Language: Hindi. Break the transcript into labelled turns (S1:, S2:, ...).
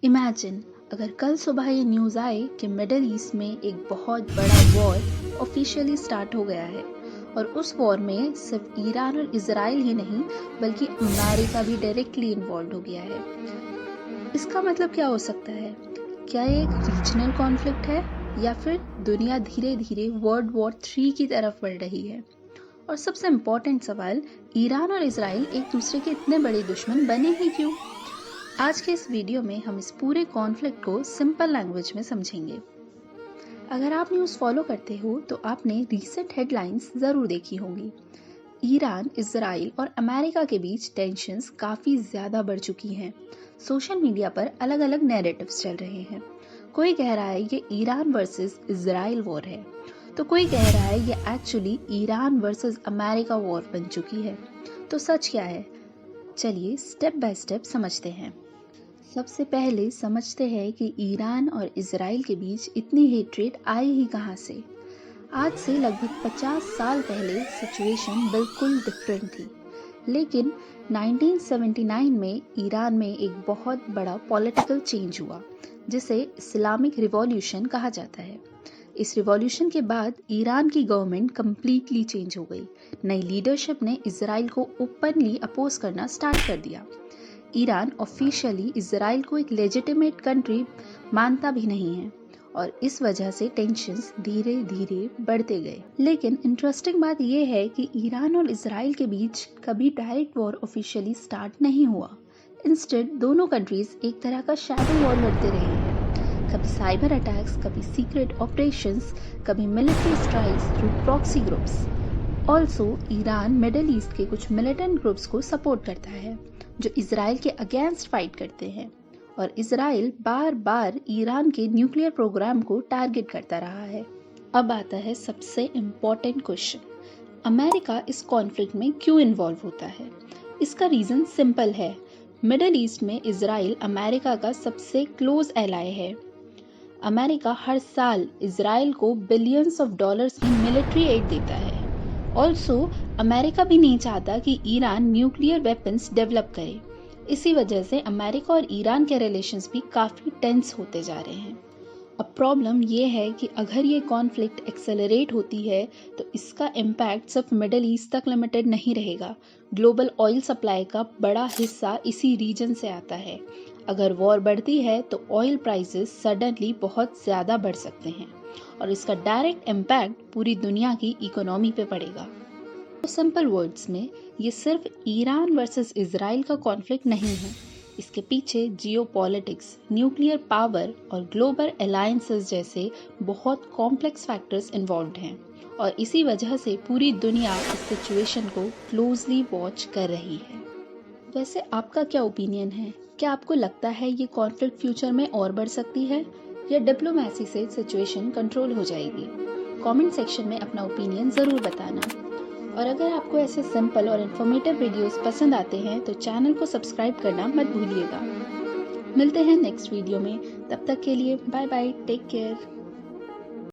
S1: इमेजिन अगर कल सुबह ये न्यूज़ आए कि मिडल ईस्ट में एक बहुत बड़ा वॉर ऑफिशियली स्टार्ट हो गया है और उस वॉर में सिर्फ ईरान और इजराइल ही नहीं बल्कि अमेरिका भी डायरेक्टली इन्वॉल्व हो गया है। इसका मतलब क्या हो सकता है? क्या ये एक रीजनल कॉन्फ्लिक्ट है या फिर दुनिया धीरे धीरे वर्ल्ड वॉर 3 की तरफ बढ़ रही है? और सबसे इम्पोर्टेंट सवाल, ईरान और इजराइल एक दूसरे के इतने बड़े दुश्मन बने ही क्यों? आज के इस वीडियो में हम इस पूरे कॉन्फ्लिक्ट को सिंपल लैंग्वेज में समझेंगे। अगर आप न्यूज़ फॉलो करते हो तो आपने रीसेंट हेडलाइंस ज़रूर देखी होंगी। ईरान, इजराइल और अमेरिका के बीच टेंशन्स काफ़ी ज़्यादा बढ़ चुकी हैं। सोशल मीडिया पर अलग अलग नैरेटिव्स चल रहे हैं। कोई कह रहा है ये ईरान वर्सेस इजराइल वॉर है, तो कोई कह रहा है ये actually Iran versus America war बन चुकी है। तो सच क्या है? चलिए स्टेप बाय स्टेप समझते हैं। सबसे पहले समझते हैं कि ईरान और इजराइल के बीच इतनी हेट्रेट आई ही कहाँ से। आज से लगभग 50 साल पहले सिचुएशन बिल्कुल डिफरेंट थी, लेकिन 1979 में ईरान में एक बहुत बड़ा पॉलिटिकल चेंज हुआ जिसे इस्लामिक रिवॉल्यूशन कहा जाता है। इस रिवॉल्यूशन के बाद ईरान की गवर्नमेंट कंप्लीटली चेंज हो गई। नई लीडरशिप ने इजराइल को ओपनली अपोज करना स्टार्ट कर दिया। ईरान ऑफिशियली इजराइल को एक लेजिटिमेट कंट्री मानता भी नहीं है और इस वजह से टेंशन्स धीरे धीरे बढ़ते गए। लेकिन इंटरेस्टिंग बात यह है कि ईरान और इजराइल के बीच कभी डायरेक्ट वॉर ऑफिशियली स्टार्ट नहीं हुआ। इंस्टेड दोनों कंट्रीज एक तरह का शैडो वॉर लड़ते रहे हैं। कभी साइबर अटैक्स, कभी सीक्रेट ऑपरेशंस, कभी military strikes through proxy groups. Also Iran middle east के कुछ मिलिटेंट ग्रुप्स को सपोर्ट करता है जो इजराइल के अगेंस्ट फाइट करते हैं, और इजराइल बार बार ईरान के न्यूक्लियर प्रोग्राम को टारगेट करता रहा है। अब आता है सबसे इम्पोर्टेंट क्वेश्चन, अमेरिका इस कॉन्फ्लिक्ट में क्यों इन्वॉल्व होता है? इसका रीजन सिंपल है। मिडिल ईस्ट में इजराइल अमेरिका का सबसे क्लोज एलाय है। अमेरिका हर साल इजराइल को बिलियंस ऑफ डॉलर्स की मिलिट्री एड देता है। ऑल्सो अमेरिका भी नहीं चाहता कि ईरान न्यूक्लियर वेपन्स डेवलप करे। इसी वजह से अमेरिका और ईरान के रिलेशंस भी काफ़ी टेंस होते जा रहे हैं। अब प्रॉब्लम ये है कि अगर ये कॉन्फ्लिक्ट एक्सेलरेट होती है तो इसका इम्पैक्ट सिर्फ मिडिल ईस्ट तक लिमिटेड नहीं रहेगा। ग्लोबल ऑयल सप्लाई का बड़ा हिस्सा इसी रीजन से आता है। अगर वॉर बढ़ती है तो ऑयल प्राइसेस सडनली बहुत ज़्यादा बढ़ सकते हैं और इसका डायरेक्ट इम्पैक्ट पूरी दुनिया की इकोनॉमी पे पड़ेगा। तो सिंपल वर्ड्स में ये सिर्फ ईरान वर्सेस इजराइल का कॉन्फ्लिक्ट नहीं है। इसके पीछे जियोपॉलिटिक्स, न्यूक्लियर पावर और ग्लोबल अलायंसेस जैसे बहुत कॉम्प्लेक्स फैक्टर्स इन्वॉल्व्ड हैं और इसी वजह से पूरी दुनिया इस सिचुएशन को क्लोजली वॉच कर रही है। वैसे आपका क्या ओपिनियन है? क्या आपको लगता है ये कॉन्फ्लिक्ट फ्यूचर में और बढ़ सकती है या डिप्लोमेसी से सिचुएशन कंट्रोल हो जाएगी? कमेंट सेक्शन में अपना ओपिनियन ज़रूर बताना। और अगर आपको ऐसे सिंपल और इन्फॉर्मेटिव वीडियोस पसंद आते हैं तो चैनल को सब्सक्राइब करना मत भूलिएगा। मिलते हैं नेक्स्ट वीडियो में, तब तक के लिए बाय बाय, टेक केयर।